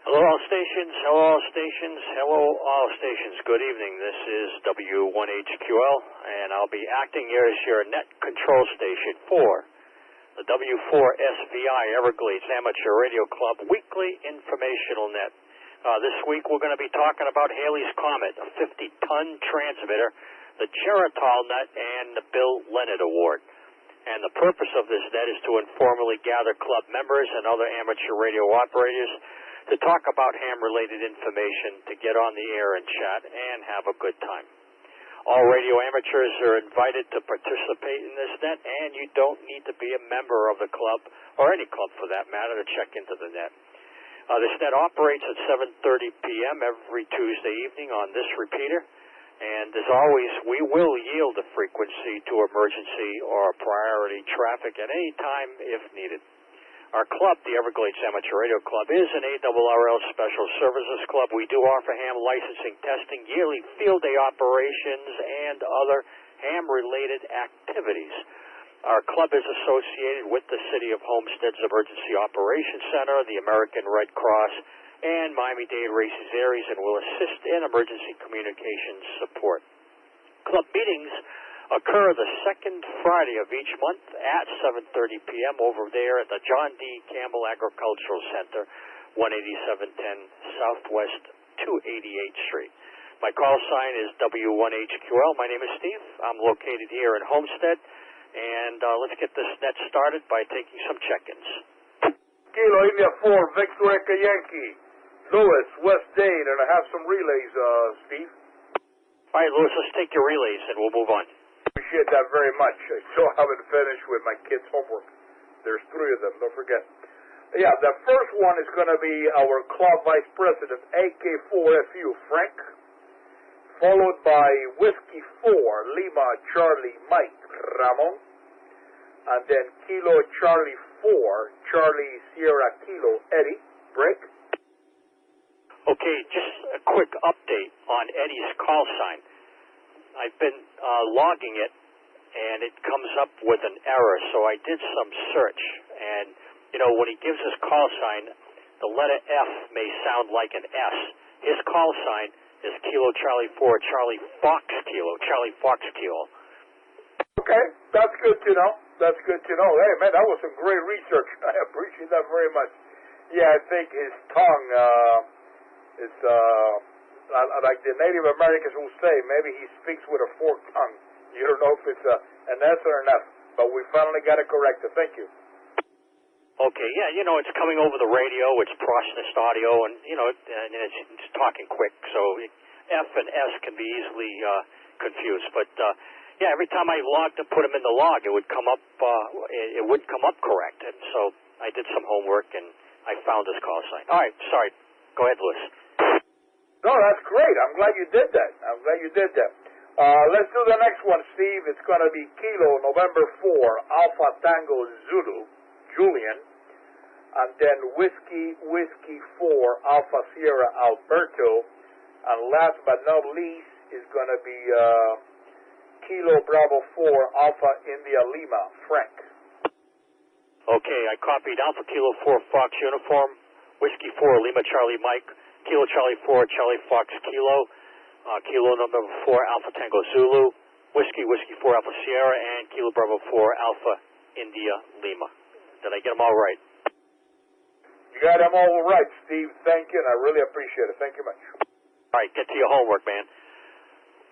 Hello all stations, hello all stations, hello all stations. Good evening. This is W1HQL, and I'll be acting here as your net control station for the W4SVI Everglades Amateur Radio Club Weekly Informational Net. This week we're going to be talking about Halley's Comet, a 50-ton transmitter, the Geritol Net, and the Bill Leonard Award. And the purpose of this net is to informally gather club members and other amateur radio operators to talk about ham-related information, to get on the air and chat, and have a good time. All radio amateurs are invited to participate in this net, and you don't need to be a member of the club, or any club for that matter, to check into the net. This net operates at 7:30 p.m. every Tuesday evening on this repeater, and as always, we will yield the frequency to emergency or priority traffic at any time if needed. Our club, the Everglades Amateur Radio Club, is an ARRL Special Services Club. We do offer ham licensing, testing, yearly field day operations, and other ham-related activities. Our club is associated with the City of Homestead's Emergency Operations Center, the American Red Cross, and Miami-Dade Races Aries, and will assist in emergency communications support. Club meetings occur the second Friday of each month at 7:30 p.m. over there at the John D. Campbell Agricultural Center, 18710 Southwest 288th Street. My call sign is W1HQL. My name is Steve. I'm located here in Homestead, and let's get this net started by taking some check-ins. Kilo India 4, Victor Echo Yankee, Lewis, West Dane, and I have some relays, Steve. All right, Lewis, let's take your relays, and we'll move on. Appreciate that very much. I still haven't finished with my kids' homework. There's 3 of them, don't forget. Yeah, the first one is going to be our club vice president, AK4FU, Frank, followed by Whiskey 4, Lima Charlie Mike, Ramon, and then Kilo Charlie 4, Charlie Sierra Kilo, Eddie, Break. Okay, just a quick update on Eddie's call sign. I've been logging it, and it comes up with an error, so I did some search. And, you know, when he gives his call sign, the letter F may sound like an S. His call sign is Kilo Charlie 4, Charlie Fox Kilo, Charlie Fox Kilo. Okay, that's good to know. That's good to know. Hey, man, that was some great research. I appreciate that very much. Yeah, I think his tongue is... like the Native Americans will say, maybe he speaks with a forked tongue. You don't know if it's an S or an F, but we finally got it corrected. Thank you. Okay, yeah, you know, it's coming over the radio, it's processed audio, and, you know, and it's talking quick, so F and S can be easily confused. But, yeah, every time I logged and put them in the log, it would come up, it would come up correct. And so I did some homework, and I found this call sign. All right, sorry. Go ahead, Louis. No, that's great. I'm glad you did that. Let's do the next one, Steve. It's going to be Kilo November 4, Alpha Tango Zulu, Julian, and then Whiskey 4, Alpha Sierra Alberto, and last but not least is going to be Kilo Bravo 4, Alpha India Lima, Frank. Okay, I copied Alpha Kilo 4 Fox Uniform, Whiskey 4 Lima Charlie Mike, Kilo Charlie 4, Charlie Fox Kilo, Kilo number 4, Alpha Tango Zulu, Whiskey 4, Alpha Sierra, and Kilo Bravo 4, Alpha India Lima. Did I get them all right? You got them all right, Steve. Thank you, and I really appreciate it. Thank you much. All right, get to your homework, man.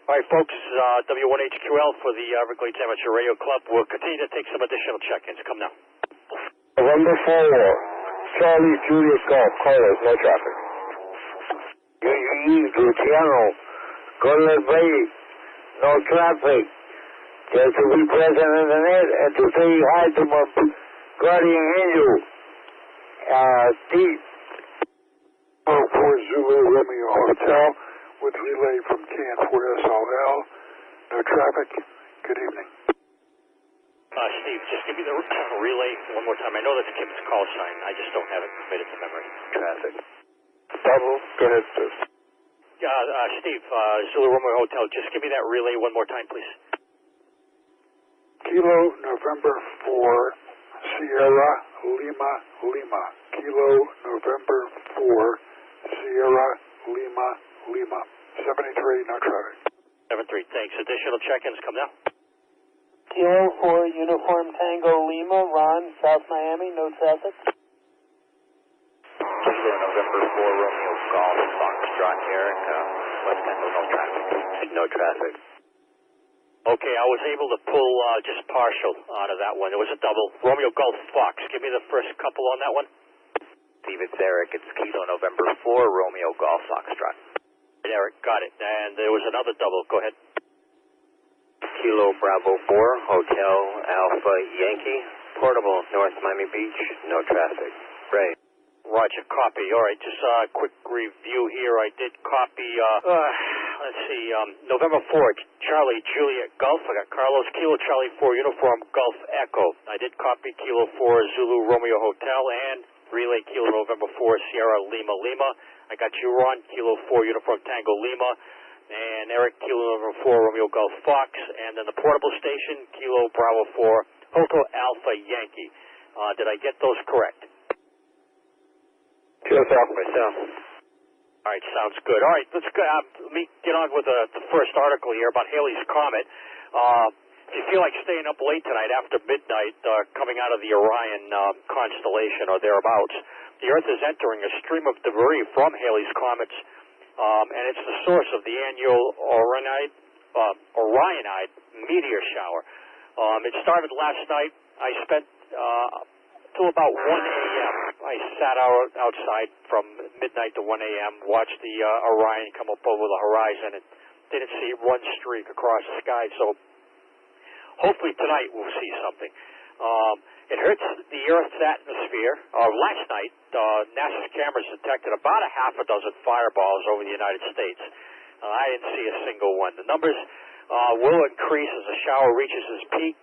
All right, folks, W1HQL for the Everglades Amateur Radio Club. We'll continue to take some additional check-ins. Come now. November 4, Charlie Julius Golf, Carlos, no traffic. Luciano, Golden Bay, no traffic. Just to be present in the net and to say hi to my guardian angel, Steve. 4 Zulu Romeo Hotel with relay from KN4SLL. No traffic. Good evening. Steve, just give me the relay one more time. I know that's Kim's call sign. I just don't have it committed to memory. Traffic. Double. Go ahead, sir. Steve, Zulu Romeo Hotel, just give me that relay one more time, please. Kilo November 4, Sierra Lima Lima. Kilo November 4, Sierra, Lima, Lima. 73, no traffic. 73, thanks. Additional check-ins come now. Kilo for Uniform Tango Lima, Ron, South Miami, no traffic. Kilo November 4 Romeo Golf Foxtrot Eric, West Tango, no traffic. No traffic. Okay, I was able to pull just partial out of that one. It was a double. Romeo Golf Fox. Give me the first couple on that one. Steve, it's Eric. It's Kilo November 4 Romeo Golf Foxtrot. Eric, got it. And there was another double. Go ahead. Kilo Bravo 4 Hotel Alpha Yankee, Portable, North Miami Beach, no traffic. Ray. Roger, copy. All right, just a quick review here. I did copy, let's see, November 4th, Charlie Juliet Golf. I got Carlos Kilo Charlie 4 Uniform Golf Echo. I did copy Kilo 4 Zulu Romeo Hotel and Relay Kilo November 4 Sierra Lima Lima. I got you, Ron, Kilo 4 Uniform Tango Lima, and Eric, Kilo November 4 Romeo Golf Fox, and then the portable station, Kilo Bravo 4 Hotel Alpha Yankee. Did I get those correct? Kilo South myself. All right, sounds good. All right, let's go. Let me get on with the first article here about Halley's Comet. If you feel like staying up late tonight after midnight, coming out of the Orion constellation or thereabouts, the Earth is entering a stream of debris from Halley's Comets, and it's the source of the annual Orionide meteor shower. It started last night. I spent till about 1 a.m. I sat outside from midnight to 1 a.m., watched the Orion come up over the horizon, and didn't see one streak across the sky. So hopefully tonight we'll see something. It hurts the Earth's atmosphere. Last night, NASA's cameras detected about a half a dozen fireballs over the United States. I didn't see a single one. The numbers will increase as the shower reaches its peak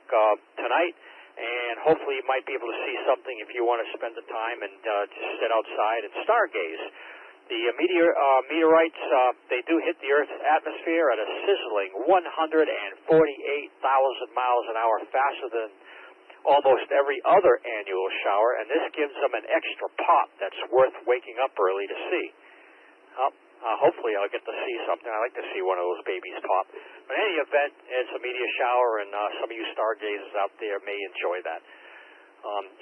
tonight, and hopefully you might be able to see something if you want to spend the time and just sit outside and stargaze. The meteorites, they do hit the Earth's atmosphere at a sizzling 148,000 miles an hour faster than almost every other annual shower, and this gives them an extra pop that's worth waking up early to see. Hopefully I'll get to see something. I like to see one of those babies pop. But in any event, it's a meteor shower, and some of you stargazers out there may enjoy that.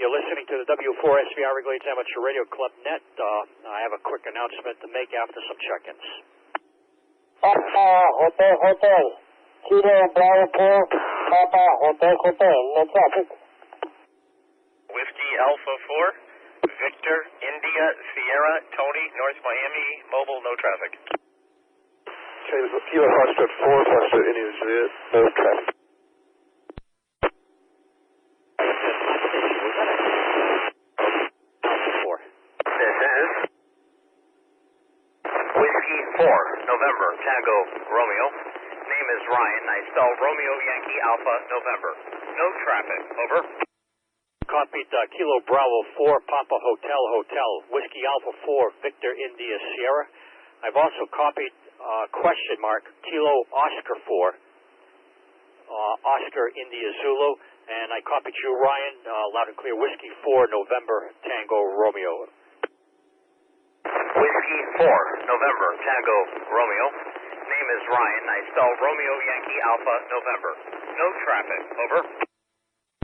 You're listening to the W4SV Everglades Amateur Radio Club Net. I have a quick announcement to make after some check-ins. Hotel. Kilo Bravo 4, Papa Hotel, no traffic. Whiskey Alpha 4, Victor, India, Sierra, Tony, North Miami, Mobile, no traffic. Okay, this is Kilo Foxtrot 4, Foxtrot, India, Juliet, no traffic. This is Whiskey 4, November, Tango, Romeo. Name is Ryan. I spell Romeo Yankee Alpha November. No traffic. Over. Copied Kilo Bravo 4 Papa Hotel, Whiskey Alpha 4 Victor India Sierra. I've also copied question mark Kilo Oscar 4 Oscar India Zulu, and I copied you, Ryan, loud and clear, Whiskey 4 November Tango Romeo. Whiskey 4 November Tango Romeo. Name is Ryan. I spell Romeo Yankee Alpha November. No traffic. Over.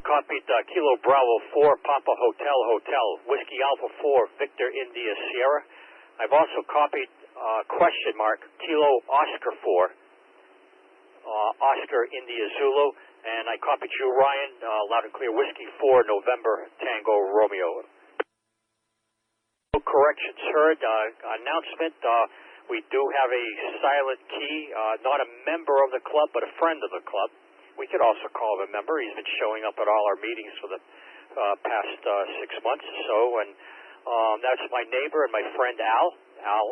Copied Kilo Bravo 4 Papa Hotel, Whiskey Alpha 4 Victor India Sierra. I've also copied question mark Kilo Oscar 4 Oscar India Zulu, and I copied you, Ryan, loud and clear, Whiskey 4 November Tango Romeo. No corrections heard. Announcement. We do have a silent key, not a member of the club, but a friend of the club. We could also call him a member. He's been showing up at all our meetings for the past 6 months or so, and that's my neighbor and my friend Al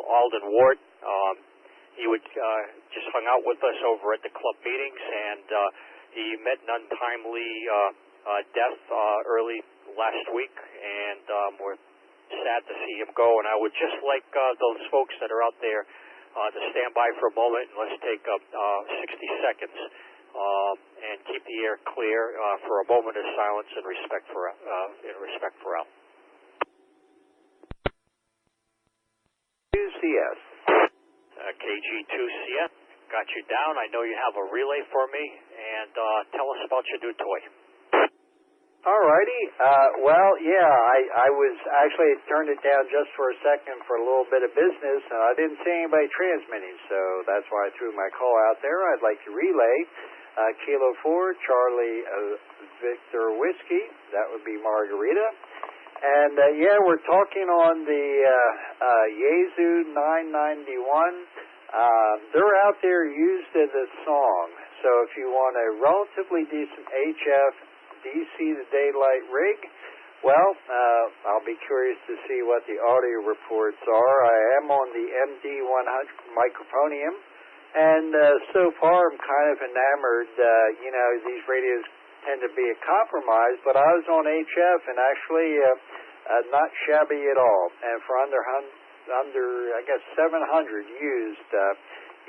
Alden Ward. He would just hung out with us over at the club meetings, and he met an untimely death early last week, and we're sad to see him go. And I would just like those folks that are out there to stand by for a moment, and let's take 60 seconds and keep the air clear for a moment of silence in respect for Al. KG2CS. KG2CS, got you down. I know you have a relay for me, and tell us about your new toy. Alrighty. I was actually turned it down just for a second for a little bit of business, and I didn't see anybody transmitting, so that's why I threw my call out there. I'd like to relay Kilo 4, Charlie Victor Whiskey. That would be Margarita. And we're talking on the Yaesu 991. They're out there used as a song. So if you want a relatively decent HF DC to daylight rig, well, I'll be curious to see what the audio reports are. I am on the MD100 microphonium, and so far I'm kind of enamored. These radios tend to be a compromise, but I was on HF and actually not shabby at all. And for under I guess 700 used,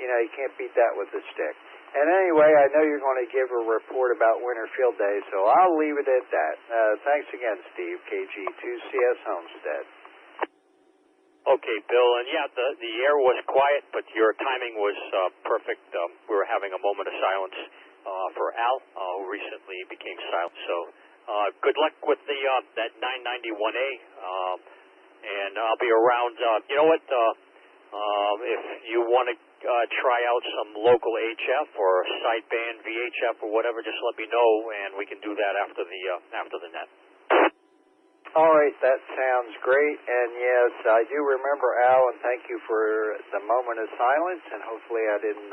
you can't beat that with a stick. And anyway, I know you're going to give a report about Winter Field Day, so I'll leave it at that. Thanks again, Steve, KG2CS Homestead. Okay, Bill, and the air was quiet, but your timing was perfect. We were having a moment of silence for Al, who recently became silent. So good luck with that 991A, and I'll be around. You know what? If you want to try out some local HF or sideband VHF or whatever, just let me know, and we can do that after the net. All right, that sounds great. And yes, I do remember Al, and thank you for the moment of silence. And hopefully I didn't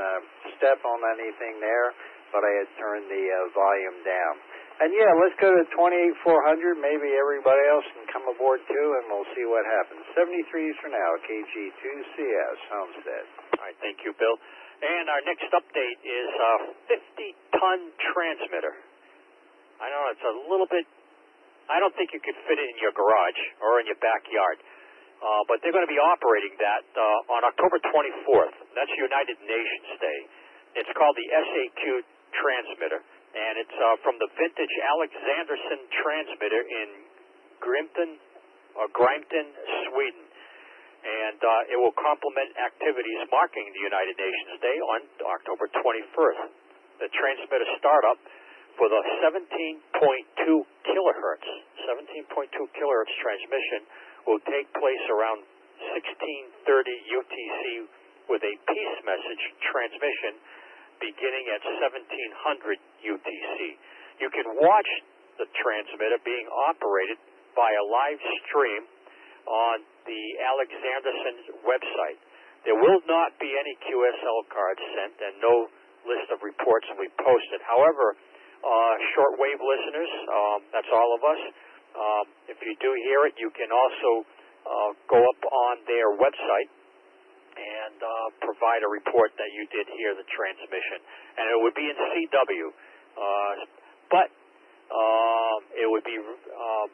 step on anything there, but I had turned the volume down. And let's go to 28400. Maybe everybody else can come aboard too, and we'll see what happens. 73s for now, KG2CS Homestead. All right, thank you, Bill. And our next update is a 50-ton transmitter. I know it's a little bit, I don't think you could fit it in your garage or in your backyard, but they're going to be operating that on October 24th. That's United Nations Day. It's called the SAQ transmitter. And it's from the vintage Alexanderson transmitter in Grimton, Sweden. And it will complement activities marking the United Nations Day on October 21st. The transmitter startup for the 17.2 kilohertz transmission will take place around 1630 UTC with a peace message transmission beginning at 1700 UTC. You can watch the transmitter being operated by a live stream on the Alexanderson website. There will not be any QSL cards sent and no list of reports will be posted. However, shortwave listeners, that's all of us, if you do hear it, you can also go up on their website and provide a report that you did hear the transmission. And it would be in CW. But it would be,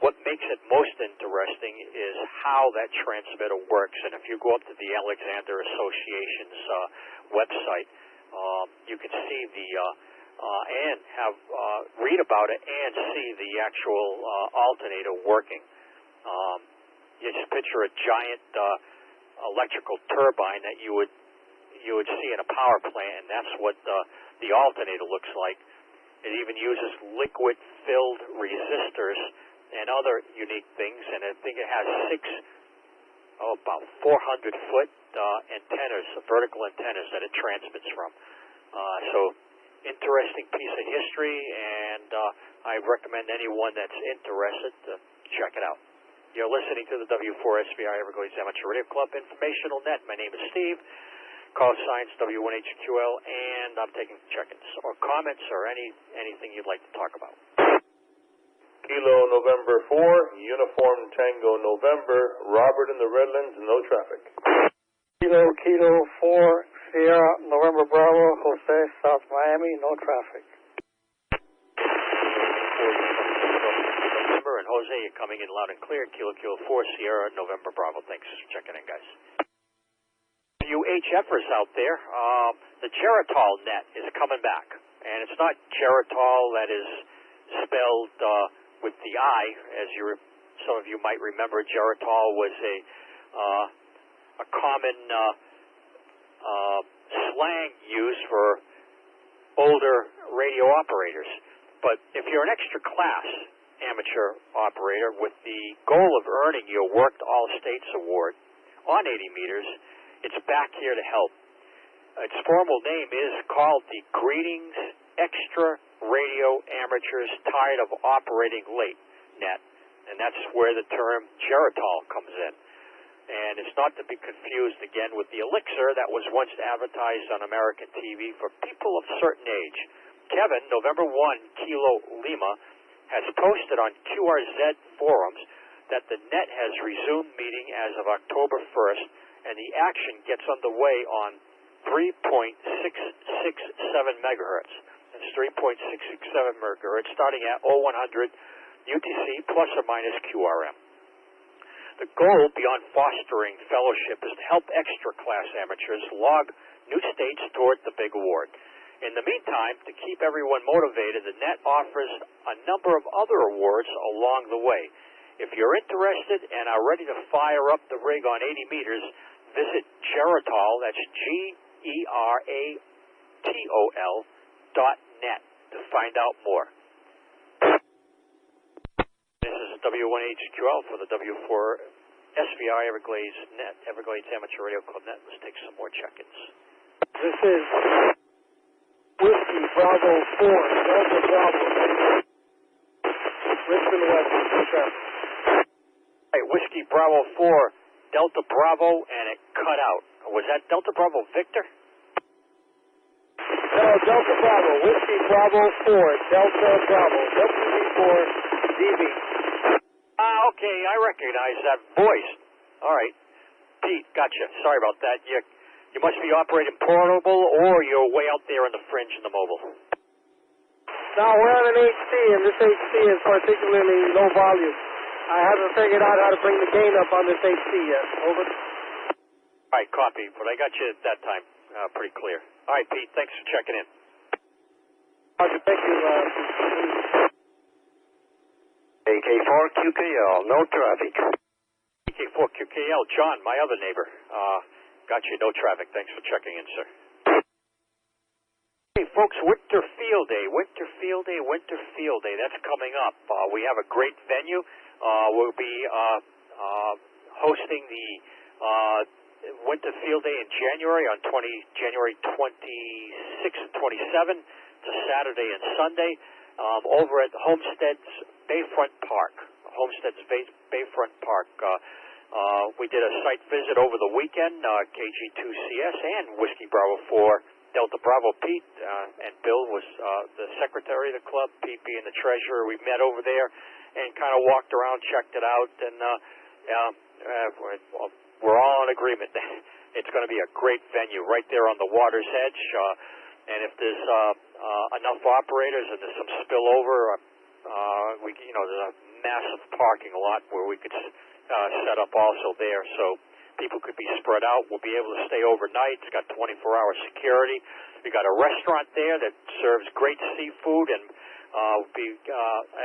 what makes it most interesting is how that transmitter works. And if you go up to the Alexander Association's website, you can see the, and read about it and see the actual alternator working. You just picture a giant electrical turbine that you would see in a power plant, and that's what the alternator looks like. It even uses liquid-filled resistors and other unique things, and I think it has about 400-foot antennas, vertical antennas that it transmits from. So, interesting piece of history, and I recommend anyone that's interested to check it out. You're listening to the W4SBI Everglades Amateur Radio Club Informational Net. My name is Steve. Call signs W1HQL, and I'm taking check-ins or comments or anything you'd like to talk about. Kilo November 4, Uniform Tango November, Robert in the Redlands, no traffic. Kilo 4, Sierra November Bravo, Jose, South Miami, no traffic. And Jose, you're coming in loud and clear. Kilo 4, Sierra November Bravo. Thanks for checking in, guys. You HFers out there, the Geritol net is coming back. And it's not Geritol that is spelled with the I, as some of you might remember. Geritol was a a common slang used for older radio operators. But if you're an extra class amateur operator with the goal of earning your Worked All States Award on 80 meters, it's back here to help. Its formal name is called the Greetings Extra Radio Amateurs Tired of Operating Late Net, and that's where the term Geritol comes in. And it's not to be confused again with the elixir that was once advertised on American TV for people of certain age. Kevin, November 1, Kilo Lima, has posted on QRZ forums that the net has resumed meeting as of October 1st, and the action gets underway on 3.667 megahertz. That's 3.667 megahertz, starting at 0100 UTC plus or minus QRM. The goal, beyond fostering fellowship, is to help extra class amateurs log new states toward the big award. In the meantime, to keep everyone motivated, the net offers a number of other awards along the way. If you're interested and are ready to fire up the rig on 80 meters, visit Geritol, that's GERATOL.net, to find out more. This is W1HQL for the W4 SVI Everglades Net, Everglades Amateur Radio Club Net. Let's take some more check-ins. This is Whiskey Bravo 4, Delta Bravo, Richmond West, traffic. Hey, Whiskey Bravo 4, Delta Bravo, and it cut out. Was that Delta Bravo Victor? No, Delta Bravo, Whiskey Bravo 4, Delta Bravo, WB4, DB. Okay, I recognize that voice. All right. Pete, gotcha. Sorry about that. You must be operating portable, or you're way out there in the fringe in the mobile. No, we're on an HC, and this HC is particularly low volume. I haven't figured out how to bring the gain up on this HC yet. Over. All right, copy. But I got you at that time. Pretty clear. All right, Pete, thanks for checking in. Thank you. AK4QKL, no traffic. AK4QKL, John, my other neighbor. Got you, no traffic. Thanks for checking in, sir. Hey, folks, Winter Field Day. That's coming up. We have a great venue. We'll be hosting the Winter Field Day in January on January 26th and 27th. It's a Saturday and Sunday over at Homestead's Bayfront Park. Bayfront Park. We did a site visit over the weekend. KG2CS and Whiskey Bravo 4, Delta Bravo Pete, and Bill was the secretary of the club, Pete being the treasurer. We met over there and kind of walked around, checked it out, and we're all in agreement. It's going to be a great venue right there on the water's edge. And if there's enough operators and there's some spillover, there's a massive parking lot where we could set up also there, so people could be spread out. We'll be able to stay overnight. It's got 24-hour security. We got a restaurant there that serves great seafood and be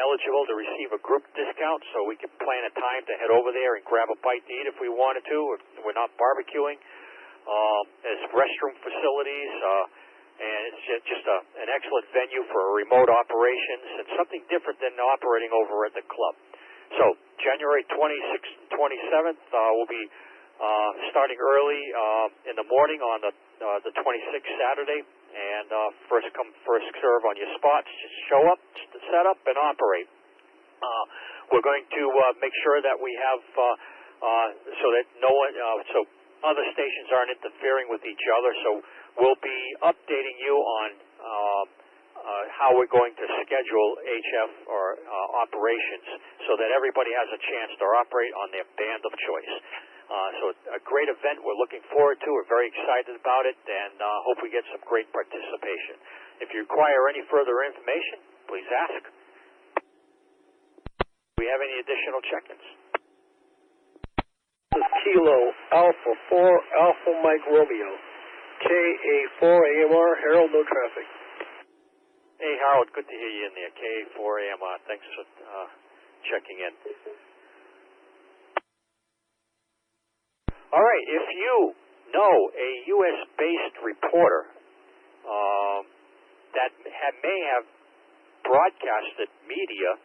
eligible to receive a group discount, so we can plan a time to head over there and grab a bite to eat if we wanted to, if we're not barbecuing. There's restroom facilities, and it's just an excellent venue for remote operations and something different than operating over at the club. So January 26th and 27th, we'll be starting early in the morning on the 26th Saturday, and first come, first serve on your spots. Just show up, set up, and operate. We're going to make sure that we have so that no one, so other stations aren't interfering with each other. So we'll be updating you on how we're going to schedule HF or operations so that everybody has a chance to operate on their band of choice. So a great event we're looking forward to. We're very excited about it, and hope we get some great participation. If you require any further information, please ask. Do we have any additional check-ins? This is Kilo Alpha 4 Alpha Mike Romeo, KA4 AMR, Harold, no traffic. Hey, Harold, good to hear you in there. KA4 AMR, thanks for checking in. All right, if you know a U.S.-based reporter that may have broadcasted media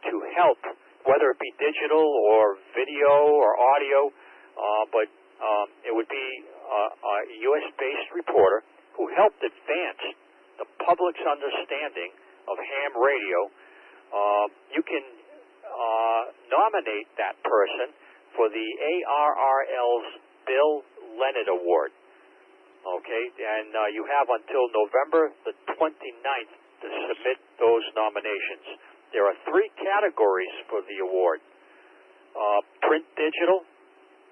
to help, whether it be digital or video or audio, but it would be a U.S.-based reporter who helped advance the public's understanding of ham radio. You can nominate that person for the ARRL's Bill Leonard Award. Okay, and you have until November the 29th to submit those nominations. There are 3 categories for the award: print, digital,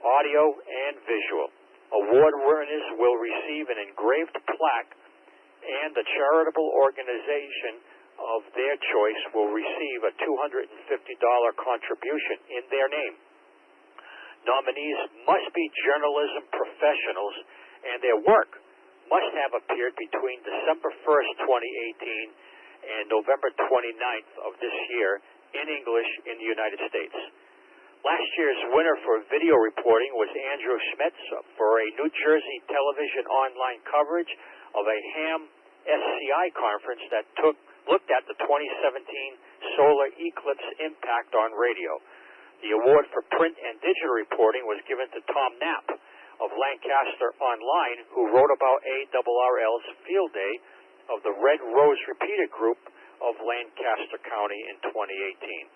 audio, and visual. Award winners will receive an engraved plaque, and the charitable organization of their choice will receive a $250 contribution in their name. Nominees must be journalism professionals, and their work must have appeared between December 1st, 2018 and November 29th of this year in English in the United States. Last year's winner for video reporting was Andrew Schmitz for a New Jersey television online coverage of a ham SCI conference that looked at the 2017 solar eclipse impact on radio. The award for print and digital reporting was given to Tom Knapp of Lancaster Online, who wrote about ARRL's field day of the Red Rose Repeater Group of Lancaster County in 2018.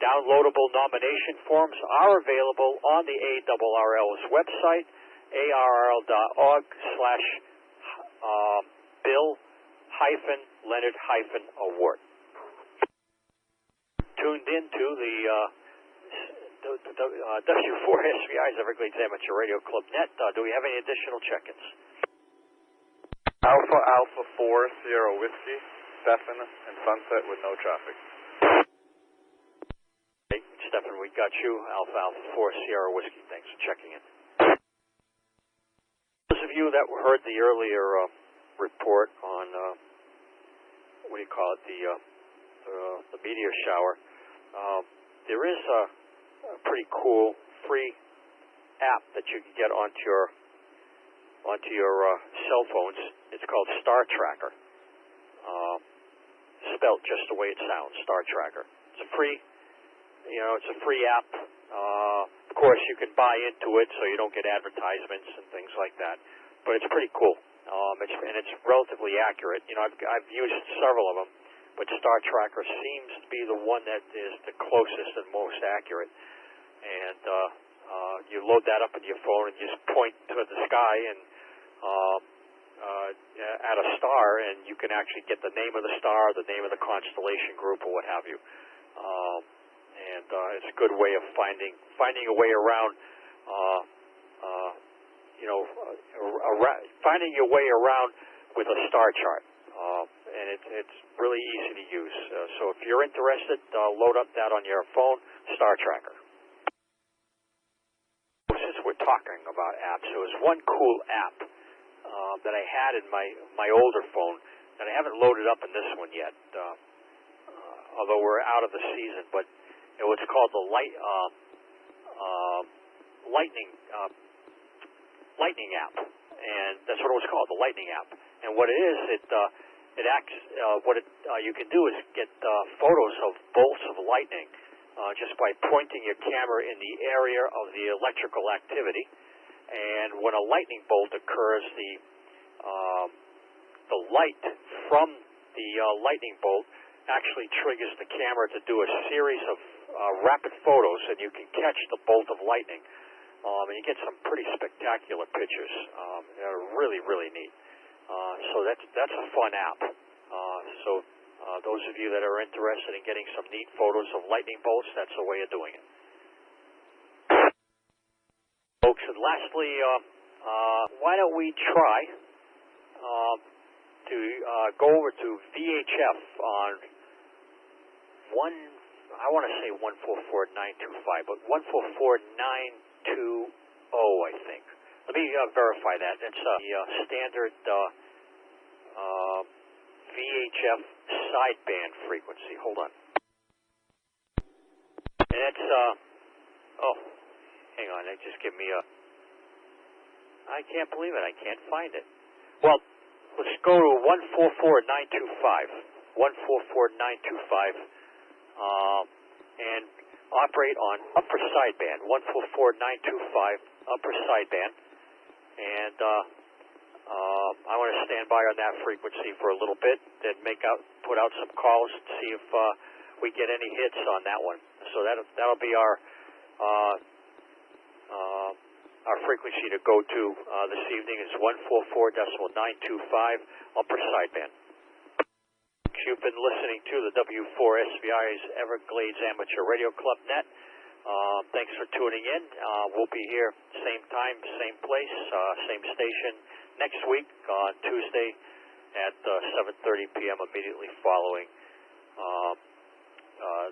Downloadable nomination forms are available on the ARRL's website, arrl.org/Bill-Leonard-Award. Tuned into the W4SVI's Everglades Amateur Radio Club Net. Do we have any additional check-ins? Alpha Alpha 4 Sierra Whiskey, Stephen and Sunset with no traffic. Hey, Stephen, we got you. Alpha Alpha 4 Sierra Whiskey. Thanks for checking in. Those of you that heard the earlier report on the meteor shower, there is a pretty cool free app that you can get onto your cell phones. It's called Star Tracker. Spelled just the way it sounds, Star Tracker. It's a free app. Of course, you can buy into it so you don't get advertisements and things like that. But it's pretty cool. It's relatively accurate. I've used several of them, but Star Tracker seems to be the one that is the closest and most accurate. And you load that up in your phone and just point to the sky and at a star, and you can actually get the name of the star, the name of the constellation group, or what have you. And it's a good way of finding a way around, finding your way around with a star chart. And it's really easy to use. So if you're interested, load up that on your phone, Star Tracker. Since we're talking about apps, there was one cool app that I had in my older phone that I haven't loaded up in this one yet, although we're out of the season. But it was called the Lightning app, and that's what it was called, the Lightning app. And what it is, it acts. You can do is get photos of bolts of lightning just by pointing your camera in the area of the electrical activity. And when a lightning bolt occurs, the light from the lightning bolt actually triggers the camera to do a series of rapid photos, and you can catch the bolt of lightning. And you get some pretty spectacular pictures. They're really, really neat. So that's a fun app. So those of you that are interested in getting some neat photos of lightning bolts, that's the way of doing it. Folks, and lastly, why don't we try to go over to VHF on I want to say 144.925, but 144.920, I think. Let me verify that. It's the standard VHF sideband frequency. Hold on. And it's, hang on, they just give me a I can't believe it. I can't find it. Well, let's go to 144.925. 144.925. And operate on upper sideband. 144.925 upper sideband. And I want to stand by on that frequency for a little bit, then put out some calls and see if we get any hits on that one. So that'll be our frequency to go to this evening is 144.925 upper sideband. You've been listening to the W4SVI's Everglades Amateur Radio Club Net. Thanks for tuning in. We'll be here same time, same place, same station next week on Tuesday at 7:30 p.m. immediately following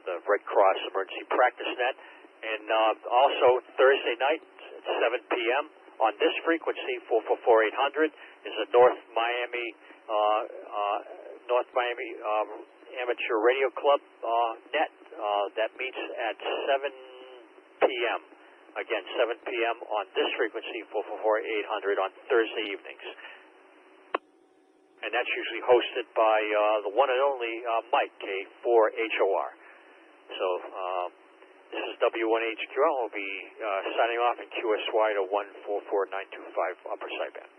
the Red Cross Emergency Practice Net. And also Thursday night at 7 p.m. on this frequency, 444-800, is a North Miami Amateur Radio Club net that meets at 7 p.m. Again, 7 p.m. on this frequency, 444-800 on Thursday evenings. And that's usually hosted by the one and only Mike, K4HOR. So this is W1HQL. We'll be signing off in QSY to 144.925 upper sideband.